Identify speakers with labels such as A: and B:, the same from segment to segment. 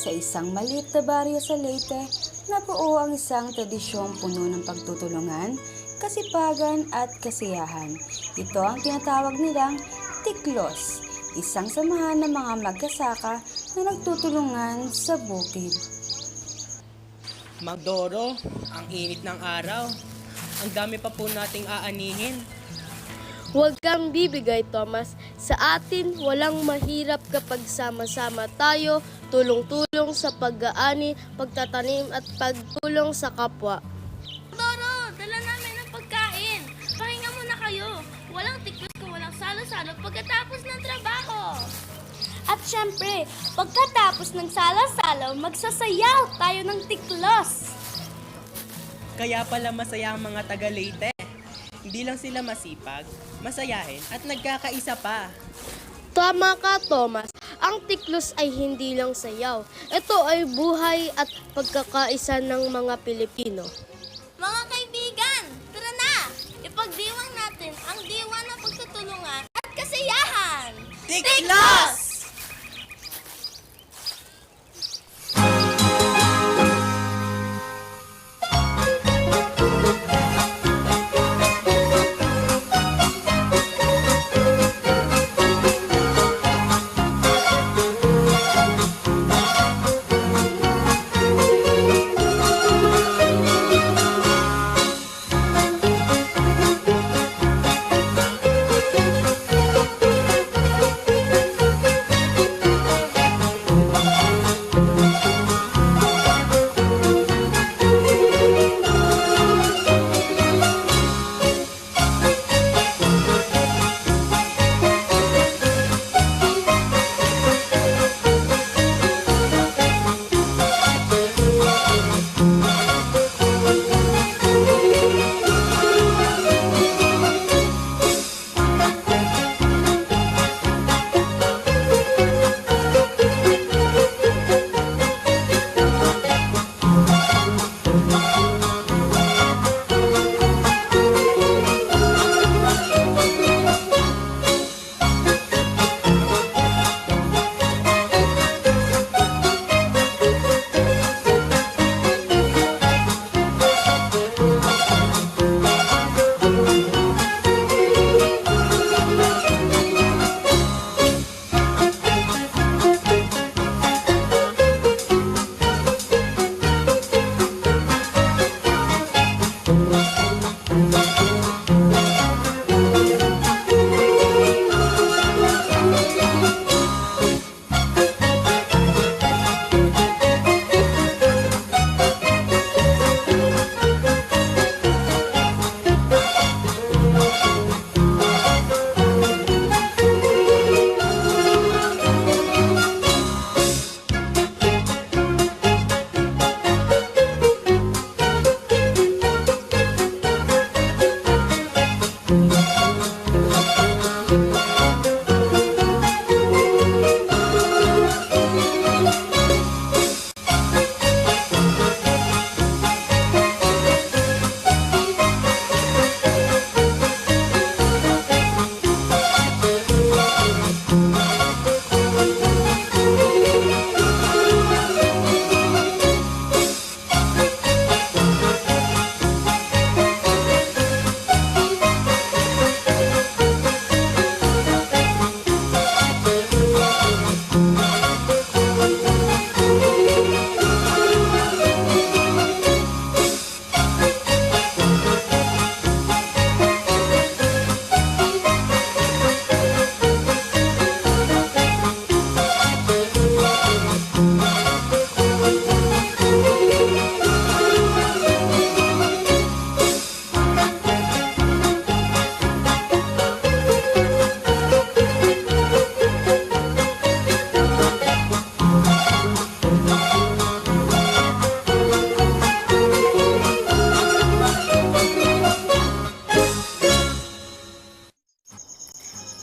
A: Sa isang maliit na baryo sa Leyte, nabuo ang isang tradisyong puno ng pagtutulungan, kasipagan at kasiyahan. Ito ang tinatawag nilang Tiklos, isang samahan ng mga magkasaka na nagtutulungan sa bukid.
B: Magdoro, ang init ng araw. Ang dami pa po nating aanihin.
C: Huwag kang bibigay, Thomas. Sa atin, walang mahirap kapag sama-sama tayo, tulong-tulong sa pag-aani, pagtatanim at pagtulong sa kapwa.
D: Doro, dala namin ng pagkain. Pahinga muna kayo. Walang tiklos kung walang salo-salo pagkatapos ng trabaho. At syempre, pagkatapos ng salo-salo, magsasayaw tayo ng tiklos.
B: Kaya pala masaya ang mga taga-Leyte. Hindi lang sila masipag, masayahin at nagkakaisa pa.
C: Tama ka, Thomas. Ang tiklos ay hindi lang sayaw. Ito ay buhay at pagkakaisa ng mga Pilipino.
D: Mga kaibigan, tara na! Ipagdiwang natin ang diwa ng pagtutulungan at kasiyahan!
B: Tiklos!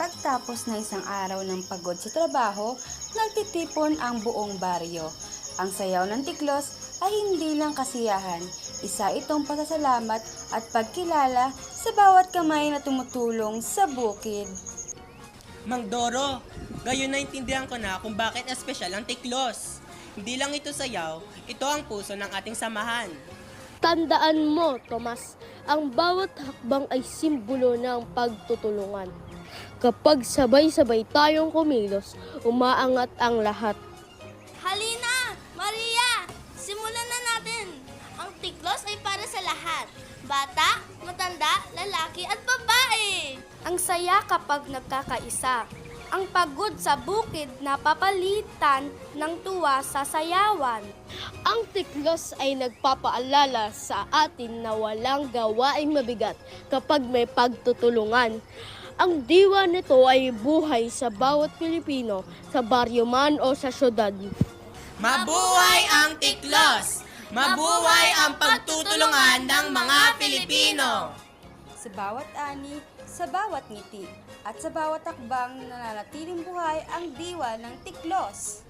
A: Pagtapos na isang araw ng pagod sa trabaho, nagtitipon ang buong baryo. Ang sayaw ng tiklos ay hindi lang kasiyahan, isa itong pasasalamat at pagkilala sa bawat kamay na tumutulong sa bukid.
B: Mang Doro, gayon naintindihan ko na kung bakit espesyal ang tiklos. Hindi lang ito sayaw, ito ang puso ng ating samahan.
C: Tandaan mo, Tomas, ang bawat hakbang ay simbolo ng pagtutulungan. Kapag sabay-sabay tayong kumilos, umaangat ang lahat.
D: Halina! Maria! Simulan na natin! Ang tiklos ay para sa lahat. Bata, matanda, lalaki at babae.
E: Ang saya kapag nagkakaisa. Ang pagod sa bukid na papalitan ng tuwa sa sayawan.
C: Ang tiklos ay nagpapaalala sa atin na walang gawaing mabigat kapag may pagtutulungan. Ang diwa nito ay buhay sa bawat Pilipino, sa baryo man o sa syudad.
B: Mabuhay ang tiklos! Mabuhay ang pagtutulungan ng mga Pilipino!
A: Sa bawat ani, sa bawat ngiti, at sa bawat akbang nananatiling buhay ang diwa ng tiklos.